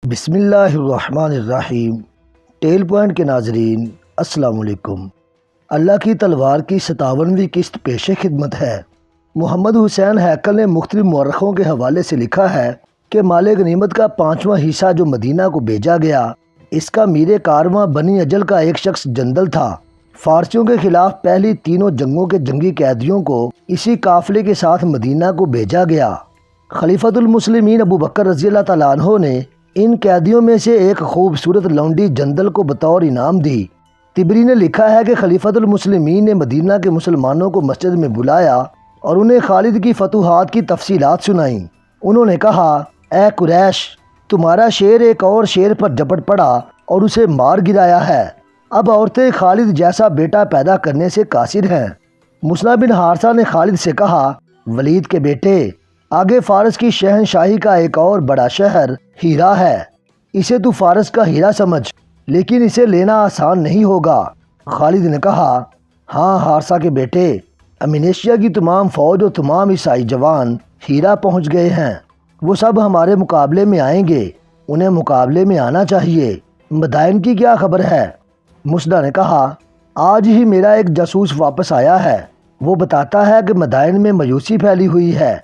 بسم اللہ الرحمن الرحیم۔ ٹیل پوائنٹ کے ناظرین السلام علیکم۔ اللہ کی تلوار کی 57ویں قسط پیش خدمت ہے۔ محمد حسین ہیکل نے مختلف مورخوں کے حوالے سے لکھا ہے کہ مال غنیمت کا 5واں حصہ جو مدینہ کو بھیجا گیا، اس کا میر کارواں بنی اجل کا ایک شخص جندل تھا۔ فارسیوں کے خلاف پہلی تینوں جنگوں کے جنگی قیدیوں کو اسی قافلے کے ساتھ مدینہ کو بھیجا گیا۔ خلیفۃ المسلمین ابو بکر رضی اللہ تعالیٰ عنہ نے ان قیدیوں میں سے ایک خوبصورت لونڈی جندل کو بطور انعام دی۔ طبری نے لکھا ہے کہ خلیفۃ المسلمین نے مدینہ کے مسلمانوں کو مسجد میں بلایا اور انہیں خالد کی فتوحات کی تفصیلات سنائیں۔ انہوں نے کہا، اے قریش، تمہارا شیر ایک اور شیر پر جپٹ پڑا اور اسے مار گرایا ہے۔ اب عورتیں خالد جیسا بیٹا پیدا کرنے سے قاصر ہیں۔ مسنہ بن حارثہ نے خالد سے کہا، ولید کے بیٹے، آگے فارس کی شہنشاہی کا ایک اور بڑا شہر ہیرا ہے۔ اسے تو فارس کا ہیرا سمجھ، لیکن اسے لینا آسان نہیں ہوگا۔ خالد نے کہا، ہاں حارثہ کے بیٹے، امینیشیا کی تمام فوج اور تمام عیسائی جوان ہیرا پہنچ گئے ہیں۔ وہ سب ہمارے مقابلے میں آئیں گے، انہیں مقابلے میں آنا چاہیے۔ مدائن کی کیا خبر ہے؟ مسنہ نے کہا، آج ہی میرا ایک جاسوس واپس آیا ہے۔ وہ بتاتا ہے کہ مدائن میں مایوسی پھیلی ہوئی ہے،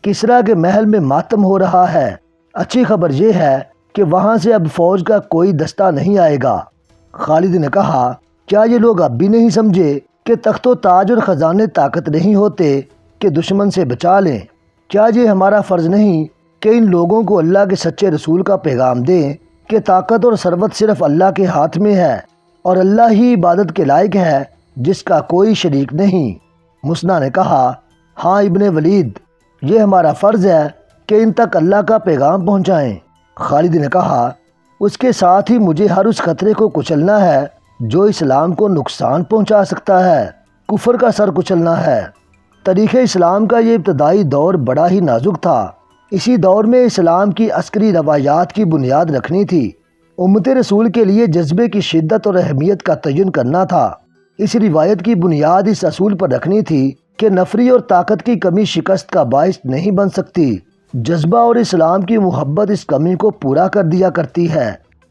کسریٰ کے محل میں ماتم ہو رہا ہے۔ اچھی خبر یہ ہے کہ وہاں سے اب فوج کا کوئی دستہ نہیں آئے گا۔ خالد نے کہا، کیا یہ لوگ اب بھی نہیں سمجھے کہ تخت و تاج اور خزانے طاقت نہیں ہوتے کہ دشمن سے بچا لیں؟ کیا یہ ہمارا فرض نہیں کہ ان لوگوں کو اللہ کے سچے رسول کا پیغام دیں کہ طاقت اور ثروت صرف اللہ کے ہاتھ میں ہے اور اللہ ہی عبادت کے لائق ہے جس کا کوئی شریک نہیں؟ مسنہ نے کہا، ہاں ابن ولید، یہ ہمارا فرض ہے کہ ان تک اللہ کا پیغام پہنچائیں۔ خالد نے کہا، اس کے ساتھ ہی مجھے ہر اس خطرے کو کچلنا ہے جو اسلام کو نقصان پہنچا سکتا ہے، کفر کا سر کچلنا ہے۔ تاریخ اسلام کا یہ ابتدائی دور بڑا ہی نازک تھا۔ اسی دور میں اسلام کی عسکری روایات کی بنیاد رکھنی تھی۔ امت رسول کے لیے جذبے کی شدت اور اہمیت کا تعین کرنا تھا۔ اس روایت کی بنیاد اس اصول پر رکھنی تھی کہ نفری اور طاقت کی کمی شکست کا باعث نہیں بن سکتی۔ جذبہ اور اسلام کی محبت اس کمی کو پورا کر دیا کرتی ہے۔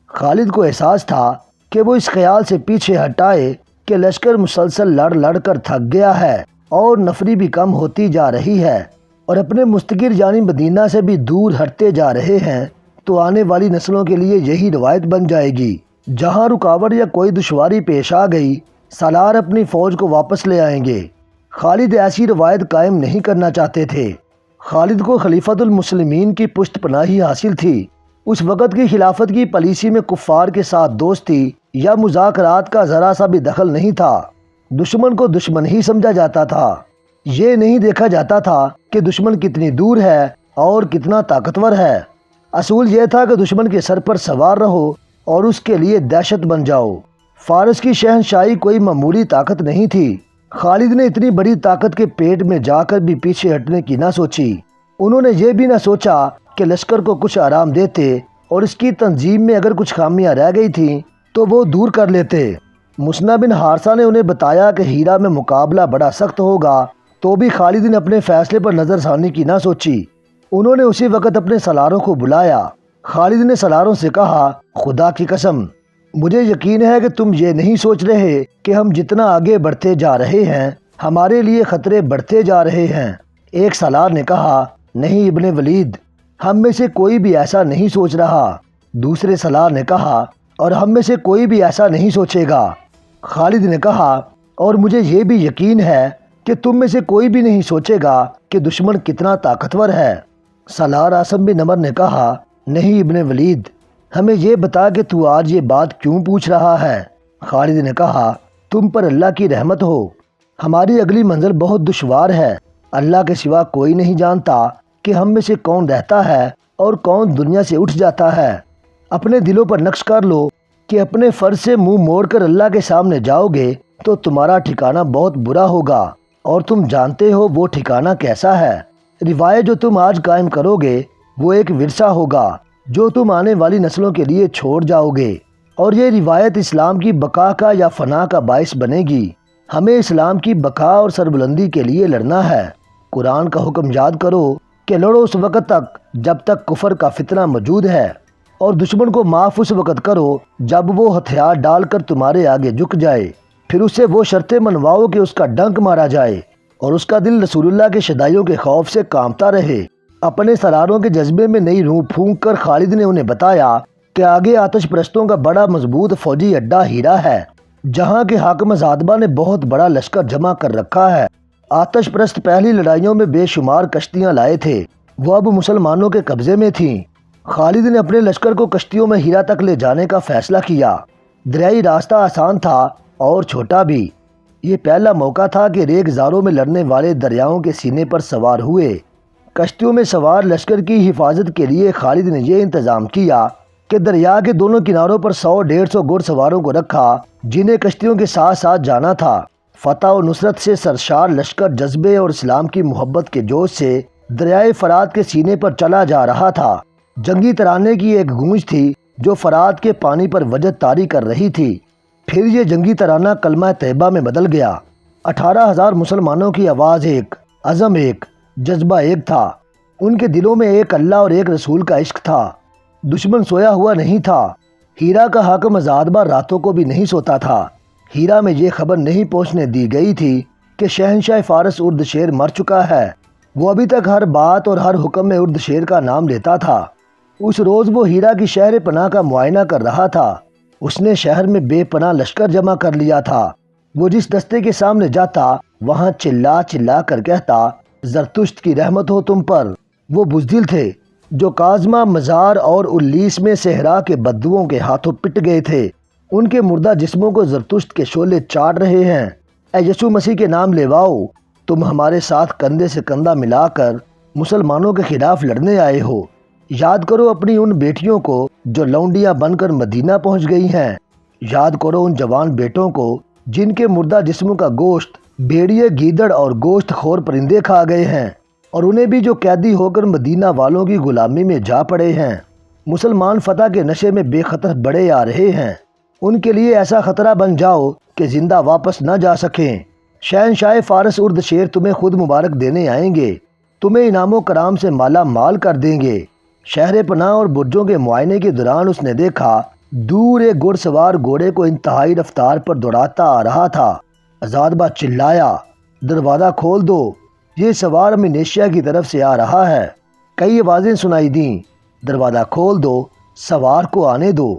خالد کو احساس تھا کہ وہ اس خیال سے پیچھے ہٹائے کہ لشکر مسلسل لڑ لڑ کر تھک گیا ہے اور نفری بھی کم ہوتی جا رہی ہے اور اپنے مستقر یعنی مدینہ سے بھی دور ہٹتے جا رہے ہیں، تو آنے والی نسلوں کے لیے یہی روایت بن جائے گی۔ جہاں رکاوٹ یا کوئی دشواری پیش آ گئی، سالار اپنی فوج کو واپس لے آئیں گے۔ خالد ایسی روایت قائم نہیں کرنا چاہتے تھے۔ خالد کو خلیفۃ المسلمین کی پشت پناہی حاصل تھی۔ اس وقت کی خلافت کی پالیسی میں کفار کے ساتھ دوستی یا مذاکرات کا ذرا سا بھی دخل نہیں تھا۔ دشمن کو دشمن ہی سمجھا جاتا تھا۔ یہ نہیں دیکھا جاتا تھا کہ دشمن کتنی دور ہے اور کتنا طاقتور ہے۔ اصول یہ تھا کہ دشمن کے سر پر سوار رہو اور اس کے لیے دہشت بن جاؤ۔ فارس کی شہنشاہی کوئی معمولی طاقت نہیں تھی۔ خالد نے اتنی بڑی طاقت کے پیٹ میں جا کر بھی پیچھے ہٹنے کی نہ سوچی۔ انہوں نے یہ بھی نہ سوچا کہ لشکر کو کچھ آرام دیتے اور اس کی تنظیم میں اگر کچھ خامیاں رہ گئی تھیں تو وہ دور کر لیتے۔ مسنہ بن حارثہ نے انہیں بتایا کہ ہیرا میں مقابلہ بڑا سخت ہوگا، تو بھی خالد نے اپنے فیصلے پر نظر ثانی کی نہ سوچی۔ انہوں نے اسی وقت اپنے سالاروں کو بلایا۔ خالد نے سالاروں سے کہا، خدا کی قسم، مجھے یقین ہے کہ تم یہ نہیں سوچ رہے کہ ہم جتنا آگے بڑھتے جا رہے ہیں ہمارے لیے خطرے بڑھتے جا رہے ہیں۔ ایک سالار نے کہا، نہیں ابن ولید، ہم میں سے کوئی بھی ایسا نہیں سوچ رہا۔ دوسرے سالار نے کہا، اور ہم میں سے کوئی بھی ایسا نہیں سوچے گا۔ خالد نے کہا، اور مجھے یہ بھی یقین ہے کہ تم میں سے کوئی بھی نہیں سوچے گا کہ دشمن کتنا طاقتور ہے۔ سالار عاصم بن عمر نے کہا، نہیں ابن ولید، ہمیں یہ بتا کہ تو آج یہ بات کیوں پوچھ رہا ہے؟ خالد نے کہا، تم پر اللہ کی رحمت ہو، ہماری اگلی منزل بہت دشوار ہے۔ اللہ کے سوا کوئی نہیں جانتا کہ ہم میں سے کون رہتا ہے اور کون دنیا سے اٹھ جاتا ہے۔ اپنے دلوں پر نقش کر لو کہ اپنے فرض سے منہ موڑ کر اللہ کے سامنے جاؤ گے تو تمہارا ٹھکانہ بہت برا ہوگا، اور تم جانتے ہو وہ ٹھکانہ کیسا ہے۔ روایت جو تم آج قائم کرو گے وہ ایک ورثہ ہوگا جو تم آنے والی نسلوں کے لیے چھوڑ جاؤ گے، اور یہ روایت اسلام کی بقا کا یا فنا کا باعث بنے گی۔ ہمیں اسلام کی بقا اور سربلندی کے لیے لڑنا ہے۔ قرآن کا حکم یاد کرو کہ لڑو اس وقت تک جب تک کفر کا فتنہ موجود ہے، اور دشمن کو معاف اس وقت کرو جب وہ ہتھیار ڈال کر تمہارے آگے جھک جائے، پھر اسے وہ شرطیں منواؤ کہ اس کا ڈنک مارا جائے اور اس کا دل رسول اللہ کے شدائیوں کے خوف سے کانپتا رہے۔ اپنے سراروں کے جذبے میں نئی روح پھونک کر خالد نے انہیں بتایا کہ آگے آتش پرستوں کا بڑا مضبوط فوجی اڈا ہیرا ہے، جہاں کے حاکم زادبہ نے بہت بڑا لشکر جمع کر رکھا ہے۔ آتش پرست پہلی لڑائیوں میں بے شمار کشتیاں لائے تھے، وہ اب مسلمانوں کے قبضے میں تھیں۔ خالد نے اپنے لشکر کو کشتیوں میں ہیرا تک لے جانے کا فیصلہ کیا۔ دریائی راستہ آسان تھا اور چھوٹا بھی۔ یہ پہلا موقع تھا کہ ریگ زاروں میں لڑنے والے دریاؤں کے سینے پر سوار ہوئے۔ کشتیوں میں سوار لشکر کی حفاظت کے لیے خالد نے یہ انتظام کیا کہ دریا کے دونوں کناروں پر 100-150 گھڑ سواروں کو رکھا، جنہیں کشتیوں کے ساتھ ساتھ جانا تھا۔ فتح و نصرت سے سرشار لشکر جذبے اور اسلام کی محبت کے جوش سے دریائے فرات کے سینے پر چلا جا رہا تھا۔ جنگی ترانے کی ایک گونج تھی جو فرات کے پانی پر وجد طاری کر رہی تھی۔ پھر یہ جنگی ترانہ کلمہ طیبہ میں بدل گیا۔ 18,000 مسلمانوں کی آواز ایک، عزم ایک، جذبہ ایک تھا۔ ان کے دلوں میں ایک اللہ اور ایک رسول کا عشق تھا۔ دشمن سویا ہوا نہیں تھا۔ ہیرا کا حاکم زادبہ راتوں کو بھی نہیں سوتا تھا۔ ہیرا میں یہ خبر نہیں پہنچنے دی گئی تھی کہ شہنشاہ فارس اردشیر مر چکا ہے۔ وہ ابھی تک ہر بات اور ہر حکم میں اردشیر کا نام لیتا تھا۔ اس روز وہ ہیرا کی شہر پناہ کا معائنہ کر رہا تھا۔ اس نے شہر میں بے پناہ لشکر جمع کر لیا تھا۔ وہ جس دستے کے سامنے جاتا وہاں چلا چلا کر کہتا، زرتشت کی رحمت ہو تم پر۔ وہ بزدل تھے جو کاظمہ مزار اور الیس میں صحرا کے بدوؤں کے ہاتھوں پٹ گئے تھے۔ ان کے مردہ جسموں کو زرتشت کے شعلے چاٹ رہے ہیں۔ اے یسوع مسیح کے نام لیواؤ، تم ہمارے ساتھ کندھے سے کندھا ملا کر مسلمانوں کے خلاف لڑنے آئے ہو۔ یاد کرو اپنی ان بیٹیوں کو جو لونڈیاں بن کر مدینہ پہنچ گئی ہیں۔ یاد کرو ان جوان بیٹوں کو جن کے مردہ جسموں کا گوشت بھیڑیے، گیدڑ اور گوشت خور پرندے کھا گئے ہیں، اور انہیں بھی جو قیدی ہو کر مدینہ والوں کی غلامی میں جا پڑے ہیں۔ مسلمان فتح کے نشے میں بے خطر بڑے آ رہے ہیں۔ ان کے لیے ایسا خطرہ بن جاؤ کہ زندہ واپس نہ جا سکیں۔ شہنشاہ فارس اردشیر تمہیں خود مبارک دینے آئیں گے، تمہیں انعام و کرام سے مالا مال کر دیں گے۔ شہر پناہ اور برجوں کے معائنے کے دوران اس نے دیکھا دور ایک گھڑ سوار گھوڑے کو انتہائی رفتار پر دوڑاتا آ رہا تھا۔ زادبہ چلایا، دروازہ کھول دو، یہ سوار امنیشیا کی طرف سے آ رہا ہے۔ کئی آوازیں سنائی دیں، دروازہ کھول دو، سوار کو آنے دو۔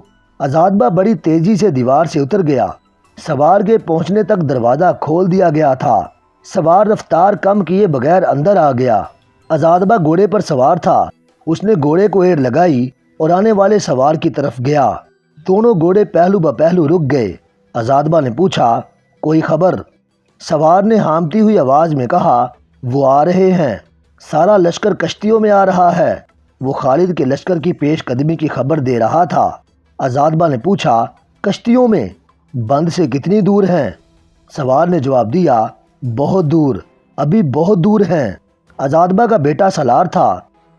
زادبہ بڑی تیزی سے دیوار سے اتر گیا۔ سوار کے پہنچنے تک دروازہ کھول دیا گیا تھا۔ سوار رفتار کم کیے بغیر اندر آ گیا۔ زادبہ گھوڑے پر سوار تھا۔ اس نے گھوڑے کو ایڑ لگائی اور آنے والے سوار کی طرف گیا۔ دونوں گھوڑے پہلو بہ پہلو رک گئے۔ زادبہ نے پوچھا، کوئی خبر؟ سوار نے ہامتی ہوئی آواز میں کہا، وہ آ رہے ہیں، سارا لشکر کشتیوں میں آ رہا ہے۔ وہ خالد کے لشکر کی پیش قدمی کی خبر دے رہا تھا۔ زادبہ نے پوچھا، کشتیوں میں؟ بند سے کتنی دور ہیں؟ سوار نے جواب دیا، بہت دور، ابھی بہت دور ہیں۔ زادبہ کا بیٹا سالار تھا۔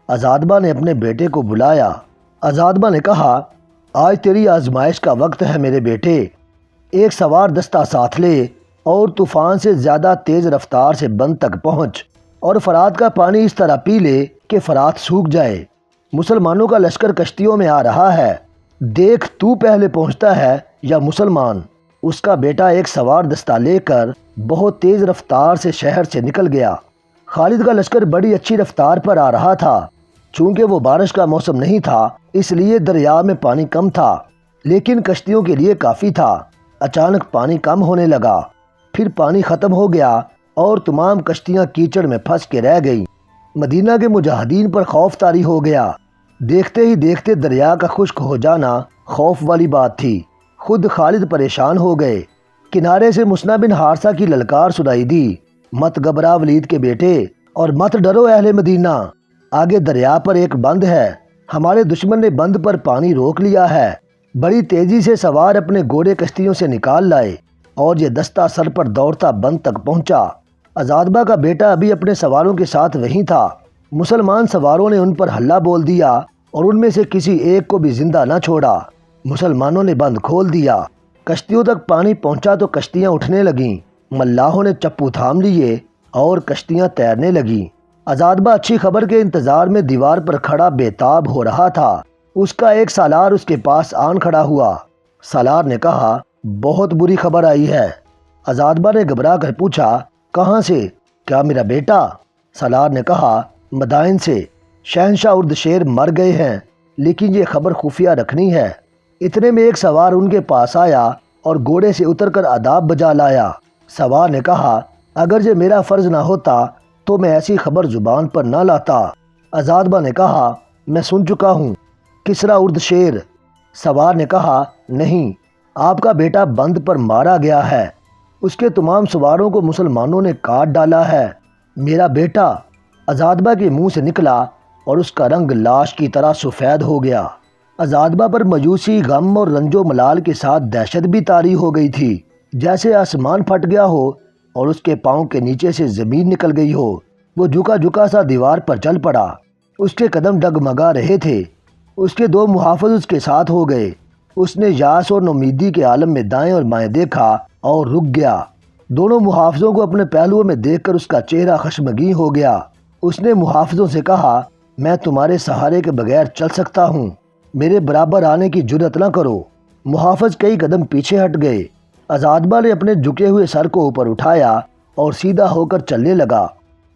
زادبہ نے اپنے بیٹے کو بلایا۔ زادبہ نے کہا، آج تیری آزمائش کا وقت ہے میرے بیٹے۔ ایک سوار دستہ ساتھ لے اور طوفان سے زیادہ تیز رفتار سے بند تک پہنچ، اور فرات کا پانی اس طرح پی لے کہ فرات سوکھ جائے۔ مسلمانوں کا لشکر کشتیوں میں آ رہا ہے، دیکھ تو پہلے پہنچتا ہے یا مسلمان۔ اس کا بیٹا ایک سوار دستہ لے کر بہت تیز رفتار سے شہر سے نکل گیا۔ خالد کا لشکر بڑی اچھی رفتار پر آ رہا تھا۔ چونکہ وہ بارش کا موسم نہیں تھا اس لیے دریا میں پانی کم تھا، لیکن کشتیوں کے لیے کافی تھا۔ اچانک پانی کم ہونے لگا، پھر پانی ختم ہو گیا اور تمام کشتیاں کیچڑ میں پھنس کے رہ گئیں۔ مدینہ کے مجاہدین پر خوف طاری ہو گیا۔ دیکھتے ہی دیکھتے دریا کا خشک ہو جانا خوف والی بات تھی۔ خود خالد پریشان ہو گئے۔ کنارے سے مسنہ بن حارثہ کی للکار سنائی دی، مت گھبرا ولید کے بیٹے، اور مت ڈرو اہل مدینہ، آگے دریا پر ایک بند ہے، ہمارے دشمن نے بند پر پانی روک لیا ہے۔ بڑی تیزی سے سوار اپنے گھوڑے کشتیوں سے نکال لائے اور یہ دستہ سر پر دوڑتا بند تک پہنچا۔ زادبہ کا بیٹا ابھی اپنے سواروں کے ساتھ وہیں تھا۔ مسلمان سواروں نے ان پر حلہ بول دیا اور ان میں سے کسی ایک کو بھی زندہ نہ چھوڑا۔ مسلمانوں نے بند کھول دیا۔ کشتیوں تک پانی پہنچا تو کشتیاں اٹھنے لگیں۔ ملاحوں نے چپو تھام لیے اور کشتیاں تیرنے لگیں۔ زادبہ اچھی خبر کے انتظار میں دیوار پر کھڑا بے تاب ہو رہا تھا۔ اس کا ایک سالار اس کے پاس آن کھڑا ہوا۔ سالار نے کہا بہت بری خبر آئی ہے۔ عزادبہ نے گھبرا کر پوچھا کہاں سے؟ کیا میرا بیٹا؟ سالار نے کہا مدائن سے، شہنشاہ اردشیر مر گئے ہیں، لیکن یہ خبر خفیہ رکھنی ہے۔ اتنے میں ایک سوار ان کے پاس آیا اور گھوڑے سے اتر کر آداب بجا لایا۔ سوار نے کہا اگر یہ میرا فرض نہ ہوتا تو میں ایسی خبر زبان پر نہ لاتا۔ عزادبہ نے کہا میں سن چکا ہوں، کسریٰ اردشیر۔ سوار نے کہا نہیں، آپ کا بیٹا بند پر مارا گیا ہے، اس کے تمام سواروں کو مسلمانوں نے کاٹ ڈالا ہے۔ میرا بیٹا؟ عزادبہ کے منہ سے نکلا اور اس کا رنگ لاش کی طرح سفید ہو گیا۔ عزادبہ پر مایوسی، غم اور رنج و ملال کے ساتھ دہشت بھی طاری ہو گئی تھی، جیسے آسمان پھٹ گیا ہو اور اس کے پاؤں کے نیچے سے زمین نکل گئی ہو۔ وہ جھکا جھکا سا دیوار پر چل پڑا، اس کے قدم ڈگمگا رہے تھے۔ اس کے دو محافظ اس کے ساتھ ہو گئے۔ اس نے یاس اور نومیدی کے عالم میں دائیں اور بائیں دیکھا اور رک گیا۔ دونوں محافظوں کو اپنے پہلوؤں میں دیکھ کر اس کا چہرہ خشمگین ہو گیا۔ اس نے محافظوں سے کہا میں تمہارے سہارے کے بغیر چل سکتا ہوں، میرے برابر آنے کی جرأت نہ کرو۔ محافظ کئی قدم پیچھے ہٹ گئے۔ عزادبہ نے اپنے جھکے ہوئے سر کو اوپر اٹھایا اور سیدھا ہو کر چلنے لگا،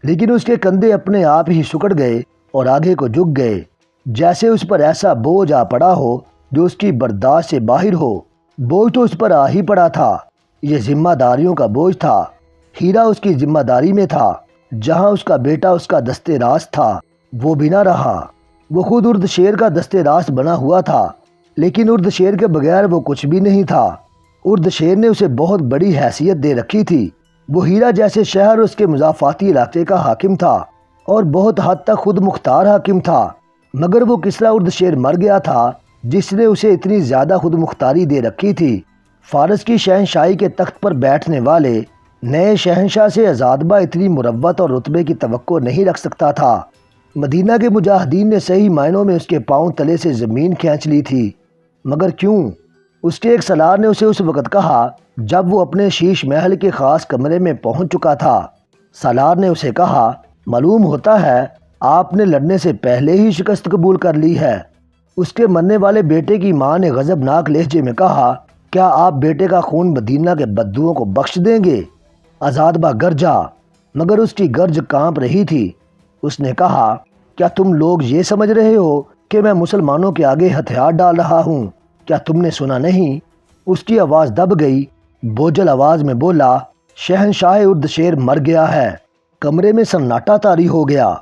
لیکن اس کے کندھے اپنے آپ ہی سکڑ گئے اور آگے کو جھک گئے، جیسے اس پر ایسا بوجھ آ پڑا ہو جو اس کی برداشت سے باہر ہو۔ بوجھ تو اس پر آ ہی پڑا تھا، یہ ذمہ داریوں کا بوجھ تھا۔ ہیرا اس کی ذمہ داری میں تھا، جہاں اس کا بیٹا اس کا دستے راست تھا وہ بھی نہ رہا۔ وہ خود اردشیر کا دستے راست بنا ہوا تھا، لیکن اردشیر کے بغیر وہ کچھ بھی نہیں تھا۔ اردشیر نے اسے بہت بڑی حیثیت دے رکھی تھی۔ وہ ہیرا جیسے شہر اس کے مضافاتی علاقے کا حاکم تھا اور بہت حد تک خود مختار حاکم تھا، مگر وہ کسریٰ اردشیر مر گیا تھا جس نے اسے اتنی زیادہ خود مختاری دے رکھی تھی۔ فارس کی شہنشاہی کے تخت پر بیٹھنے والے نئے شہنشاہ سے عزادبہ اتنی مروت اور رتبے کی توقع نہیں رکھ سکتا تھا۔ مدینہ کے مجاہدین نے صحیح معنوں میں اس کے پاؤں تلے سے زمین کھینچ لی تھی، مگر کیوں؟ اس کے ایک سالار نے اسے اس وقت کہا جب وہ اپنے شیش محل کے خاص کمرے میں پہنچ چکا تھا۔ سالار نے اسے کہا معلوم ہوتا ہے آپ نے لڑنے سے پہلے ہی شکست قبول کر لی ہے۔ اس کے مرنے والے بیٹے کی ماں نے غضبناک لہجے میں کہا کیا آپ بیٹے کا خون مدینہ کے بدوؤں کو بخش دیں گے؟ عزادبہ گرجا، مگر اس کی گرج کانپ رہی تھی۔ اس نے کہا کیا تم لوگ یہ سمجھ رہے ہو کہ میں مسلمانوں کے آگے ہتھیار ڈال رہا ہوں؟ کیا تم نے سنا نہیں؟ اس کی آواز دب گئی، بوجھل آواز میں بولا شہنشاہ اردشیر مر گیا ہے۔ کمرے میں سناٹا طاری ہو گیا۔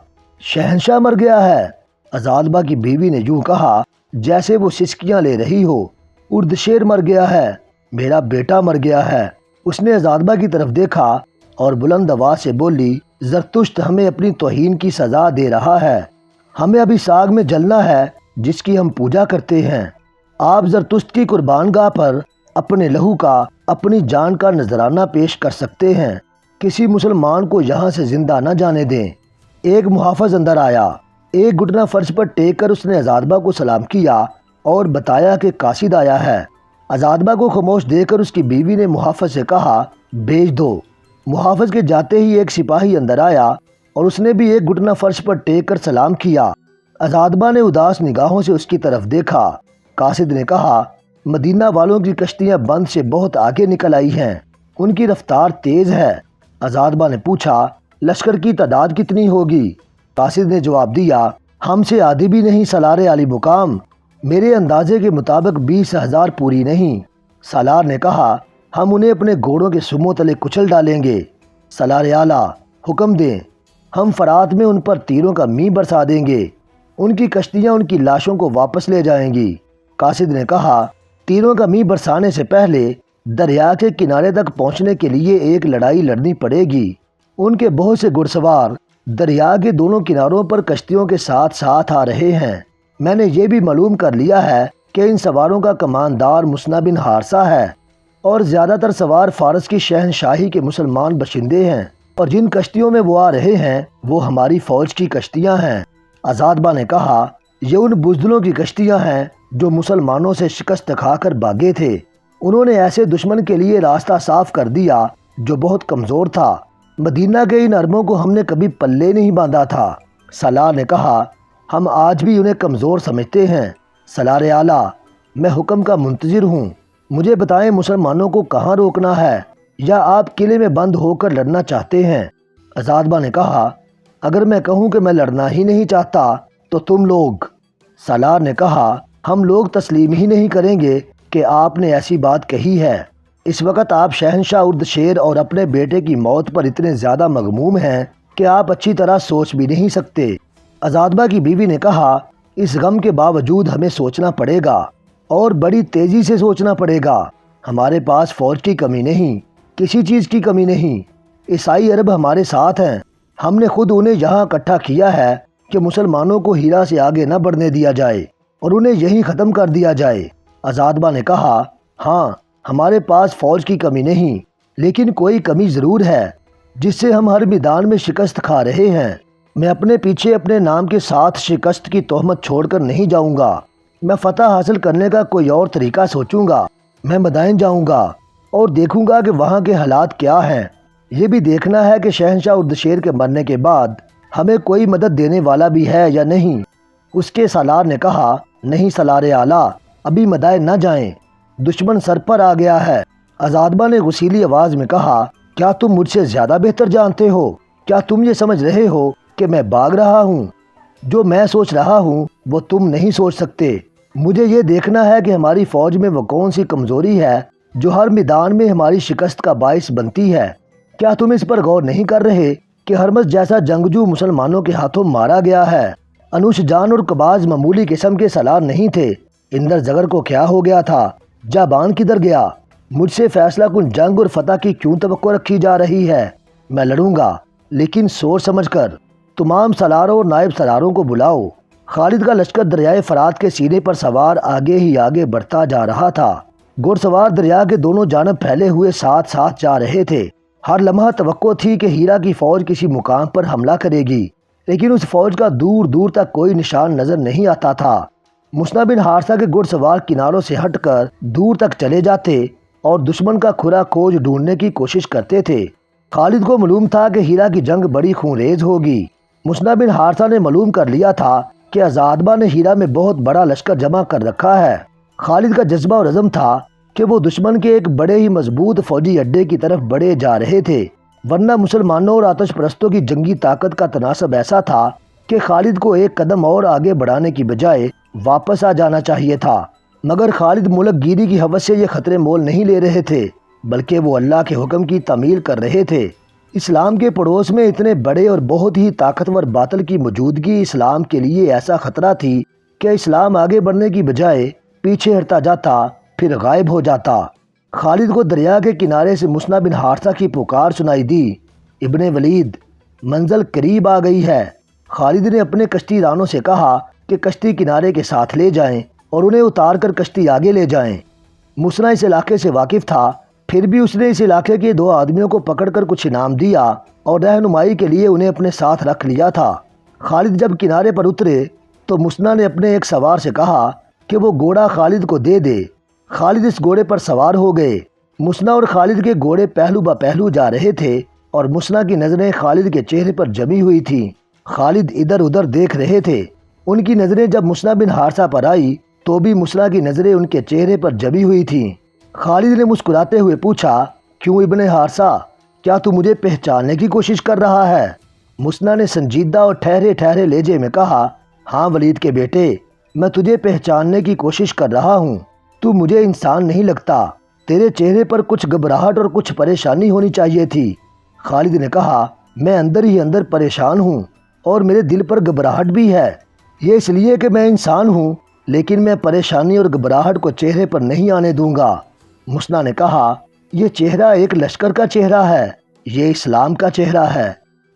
شہنشاہ مر گیا ہے؟ عزادبہ کی بیوی نے یوں کہا جیسے وہ سسکیاں لے رہی ہو۔ اردشیر مر گیا ہے، میرا بیٹا مر گیا ہے۔ اس نے عزادبہ کی طرف دیکھا اور بلند آواز سے بولی زرتشت ہمیں اپنی توہین کی سزا دے رہا ہے، ہمیں ابھی ساگ میں جلنا ہے جس کی ہم پوجا کرتے ہیں۔ آپ زرتشت کی قربان گاہ پر اپنے لہو کا، اپنی جان کا نذرانہ پیش کر سکتے ہیں، کسی مسلمان کو یہاں سے زندہ نہ جانے دیں۔ ایک محافظ اندر آیا، ایک گھٹنا فرش پر ٹیک کر اس نے عزادبہ کو سلام کیا اور بتایا کہ قاصد آیا ہے۔ عزادبہ کو خاموش دیکھ کر اس کی بیوی نے محافظ سے کہا بھیج دو۔ محافظ کے جاتے ہی ایک سپاہی اندر آیا اور اس نے بھی ایک گھٹنا فرش پر ٹیک کر سلام کیا۔ عزادبہ نے اداس نگاہوں سے اس کی طرف دیکھا۔ قاصد نے کہا مدینہ والوں کی کشتیاں بند سے بہت آگے نکل آئی ہیں، ان کی رفتار تیز ہے۔ عزادبہ نے پوچھا لشکر کی تعداد کتنی ہوگی؟ قاصد نے جواب دیا ہم سے آدھی بھی نہیں سالار علی مقام، میرے اندازے کے مطابق 20,000 پوری نہیں۔ سالار نے کہا ہم انہیں اپنے گھوڑوں کے سموں تلے کچل ڈالیں گے۔ سالار اعلیٰ حکم دیں، ہم فرات میں ان پر تیروں کا می برسا دیں گے، ان کی کشتیاں ان کی لاشوں کو واپس لے جائیں گی۔ قاصد نے کہا تیروں کا می برسانے سے پہلے دریا کے کنارے تک پہنچنے کے لیے ایک لڑائی لڑنی پڑے گی۔ ان کے بہت سے گھڑ سوار دریا کے دونوں کناروں پر کشتیوں کے ساتھ ساتھ آ رہے ہیں۔ میں نے یہ بھی معلوم کر لیا ہے کہ ان سواروں کا کماندار مسنع بن حارثہ ہے اور زیادہ تر سوار فارس کی شہنشاہی کے مسلمان باشندے ہیں، اور جن کشتیوں میں وہ آ رہے ہیں وہ ہماری فوج کی کشتیاں ہیں۔ عزادبہ نے کہا یہ ان بزدلوں کی کشتیاں ہیں جو مسلمانوں سے شکست کھا کر بھاگے تھے، انہوں نے ایسے دشمن کے لیے راستہ صاف کر دیا جو بہت کمزور تھا۔ مدینہ کے ان اربوں کو ہم نے کبھی پلے نہیں باندھا تھا۔ سالار نے کہا ہم آج بھی انہیں کمزور سمجھتے ہیں، سالار اعلیٰ، میں حکم کا منتظر ہوں، مجھے بتائیں مسلمانوں کو کہاں روکنا ہے، یا آپ قلعے میں بند ہو کر لڑنا چاہتے ہیں؟ عزادبہ نے کہا، اگر میں کہوں کہ میں لڑنا ہی نہیں چاہتا تو تم لوگ؟ سالار نے کہا، ہم لوگ تسلیم ہی نہیں کریں گے کہ آپ نے ایسی بات کہی ہے۔ اس وقت آپ شہنشاہ اردشیر اور اپنے بیٹے کی موت پر اتنے زیادہ مغموم ہیں کہ آپ اچھی طرح سوچ بھی نہیں سکتے۔ عزادبہ کی بیوی نے کہا، اس غم کے باوجود ہمیں سوچنا پڑے گا، اور بڑی تیزی سے سوچنا پڑے گا۔ ہمارے پاس فوج کی کمی نہیں، کسی چیز کی کمی نہیں۔ عیسائی عرب ہمارے ساتھ ہیں، ہم نے خود انہیں یہاں اکٹھا کیا ہے کہ مسلمانوں کو ہیرا سے آگے نہ بڑھنے دیا جائے اور انہیں یہیں ختم کر دیا جائے۔ عزادبہ نے کہا، ہاں، ہمارے پاس فوج کی کمی نہیں، لیکن کوئی کمی ضرور ہے جس سے ہم ہر میدان میں شکست کھا رہے ہیں۔ میں اپنے پیچھے اپنے نام کے ساتھ شکست کی تہمت چھوڑ کر نہیں جاؤں گا۔ میں فتح حاصل کرنے کا کوئی اور طریقہ سوچوں گا۔ میں مدائن جاؤں گا اور دیکھوں گا کہ وہاں کے حالات کیا ہیں۔ یہ بھی دیکھنا ہے کہ شہنشاہ اردشیر کے مرنے کے بعد ہمیں کوئی مدد دینے والا بھی ہے یا نہیں۔ اس کے سالار نے کہا، نہیں سالار اعلیٰ، ابھی مدائن نہ جائیں، دشمن سر پر آ گیا ہے۔ عزادبہ نے غصیلی آواز میں کہا، کیا تم مجھ سے زیادہ بہتر جانتے ہو؟ کیا تم یہ سمجھ رہے ہو کہ میں بھاگ رہا ہوں؟ جو میں سوچ رہا ہوں وہ تم نہیں سوچ سکتے۔ مجھے یہ دیکھنا ہے کہ ہماری فوج میں وہ کون سی کمزوری ہے جو ہر میدان میں ہماری شکست کا باعث بنتی ہے۔ کیا تم اس پر غور نہیں کر رہے کہ ہرمز جیسا جنگجو مسلمانوں کے ہاتھوں مارا گیا ہے؟ انوش جان اور قباز معمولی قسم کے سالار نہیں تھے۔ اندر زگر کو کیا ہو گیا تھا؟ جابان کدھر گیا؟ مجھ سے فیصلہ کن جنگ اور فتح کی کیوں توقع رکھی جا رہی ہے؟ میں لڑوں گا، لیکن سوچ سمجھ کر۔ تمام سالاروں اور نائب سالاروں کو بلاؤ۔ خالد کا لشکر دریائے فرات کے سینے پر سوار آگے ہی آگے بڑھتا جا رہا تھا۔ گھڑ سوار دریا کے دونوں جانب پھیلے ہوئے ساتھ ساتھ جا رہے تھے۔ ہر لمحہ توقع تھی کہ ہیرا کی فوج کسی مقام پر حملہ کرے گی، لیکن اس فوج کا دور دور تک کوئی نشان نظر نہیں آتا تھا۔ مسنہ بن حارثہ کے گھڑ سوار کناروں سے ہٹ کر دور تک چلے جاتے اور دشمن کا کھرا کھوج ڈھونڈنے کی کوشش کرتے تھے۔ خالد کو معلوم تھا کہ ہیرا کی جنگ بڑی خونریز ہوگی۔ مسنہ بن حارثہ نے معلوم کر لیا تھا کہ عزادبہ نے ہیرا میں بہت بڑا لشکر جمع کر رکھا ہے۔ خالد کا جذبہ اور عزم تھا کہ وہ دشمن کے ایک بڑے ہی مضبوط فوجی اڈے کی طرف بڑھے جا رہے تھے، ورنہ مسلمانوں اور آتش پرستوں کی جنگی طاقت کا تناسب ایسا تھا کہ خالد کو ایک قدم اور آگے بڑھانے کی بجائے واپس آ جانا چاہیے تھا۔ مگر خالد ملک گیری کی ہوس سے یہ خطرے مول نہیں لے رہے تھے، بلکہ وہ اللہ کے حکم کی تعمیل کر رہے تھے۔ اسلام کے پڑوس میں اتنے بڑے اور بہت ہی طاقتور باطل کی موجودگی اسلام کے لیے ایسا خطرہ تھی کہ اسلام آگے بڑھنے کی بجائے پیچھے ہٹتا جاتا، پھر غائب ہو جاتا۔ خالد کو دریا کے کنارے سے مسنہ بن حارثہ کی پکار سنائی دی، ابن ولید، منزل قریب آ گئی ہے۔ خالد نے اپنے کشتی رانوں سے کہا کہ کشتی کنارے کے ساتھ لے جائیں اور انہیں اتار کر کشتی آگے لے جائیں۔ مسنہ اس علاقے سے واقف تھا، پھر بھی اس نے اس علاقے کے 2 آدمیوں کو پکڑ کر کچھ انعام دیا اور رہنمائی کے لیے انہیں اپنے ساتھ رکھ لیا تھا۔ خالد جب کنارے پر اترے تو مسنہ نے اپنے ایک سوار سے کہا کہ وہ گھوڑا خالد کو دے دے۔ خالد اس گھوڑے پر سوار ہو گئے۔ مسنہ اور خالد کے گھوڑے پہلو با پہلو جا رہے تھے اور مسنہ کی نظریں خالد کے چہرے پر جمی ہوئی تھیں۔ خالد ادھر ادھر دیکھ رہے تھے۔ ان کی نظریں جب مسنہ بن حارثہ پر آئی تو بھی مسنہ کی نظریں ان کے چہرے پر جمی ہوئی تھیں۔ خالد نے مسکراتے ہوئے پوچھا، کیوں ابن حارثہ، کیا تو مجھے پہچاننے کی کوشش کر رہا ہے؟ مسنہ نے سنجیدہ اور ٹھہرے ٹھہرے لہجے میں کہا، ہاں ولید کے بیٹے، میں تجھے پہچاننے کی کوشش کر رہا ہوں۔ تو مجھے انسان نہیں لگتا، تیرے چہرے پر کچھ گھبراہٹ اور کچھ پریشانی ہونی چاہیے تھی۔ خالد نے کہا، میں اندر ہی اندر پریشان ہوں اور میرے دل پر گھبراہٹ بھی ہے۔ یہ اس لیے کہ میں انسان ہوں، لیکن میں پریشانی اور گھبراہٹ کو چہرے پر نہیں آنے دوں گا۔ مسنہ نے کہا، یہ چہرہ ایک لشکر کا چہرہ ہے، یہ اسلام کا چہرہ ہے۔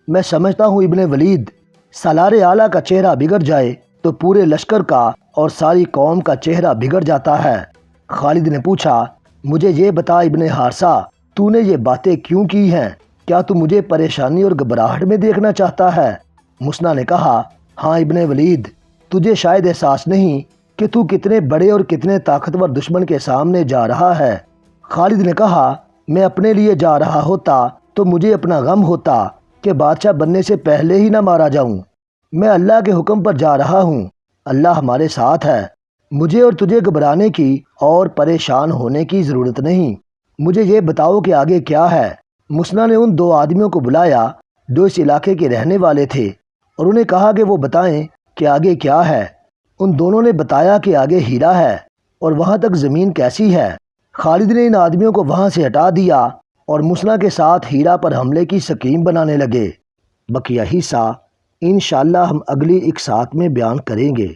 میں سمجھتا ہوں ابن ولید، سالار اعلیٰ کا چہرہ بگڑ جائے تو پورے لشکر کا اور ساری قوم کا چہرہ بگڑ جاتا ہے۔ خالد نے پوچھا، مجھے یہ بتا ابن حارثہ، تو نے یہ باتیں کیوں کی ہیں؟ کیا تو مجھے پریشانی اور گھبراہٹ میں دیکھنا چاہتا ہے؟ مسنہ نے کہا، ہاں ابن ولید، تجھے شاید احساس نہیں کہ تو کتنے بڑے اور کتنے طاقتور دشمن کے سامنے جا رہا ہے۔ خالد نے کہا، میں اپنے لیے جا رہا ہوتا تو مجھے اپنا غم ہوتا کہ بادشاہ بننے سے پہلے ہی نہ مارا جاؤں۔ میں اللہ کے حکم پر جا رہا ہوں، اللہ ہمارے ساتھ ہے۔ مجھے اور تجھے گھبرانے کی اور پریشان ہونے کی ضرورت نہیں، مجھے یہ بتاؤ کہ آگے کیا ہے۔ مسنا نے ان دو آدمیوں کو بلایا جو اس علاقے کے رہنے والے تھے اور انہیں کہا کہ وہ بتائیں کہ آگے کیا ہے۔ ان دونوں نے بتایا کہ آگے ہیرا ہے اور وہاں تک زمین کیسی ہے۔ خالد نے ان آدمیوں کو وہاں سے ہٹا دیا اور مسنا کے ساتھ ہیرا پر حملے کی سکیم بنانے لگے۔ بقیہ حصہ انشاءاللہ ہم اگلی اقساط میں بیان کریں گے۔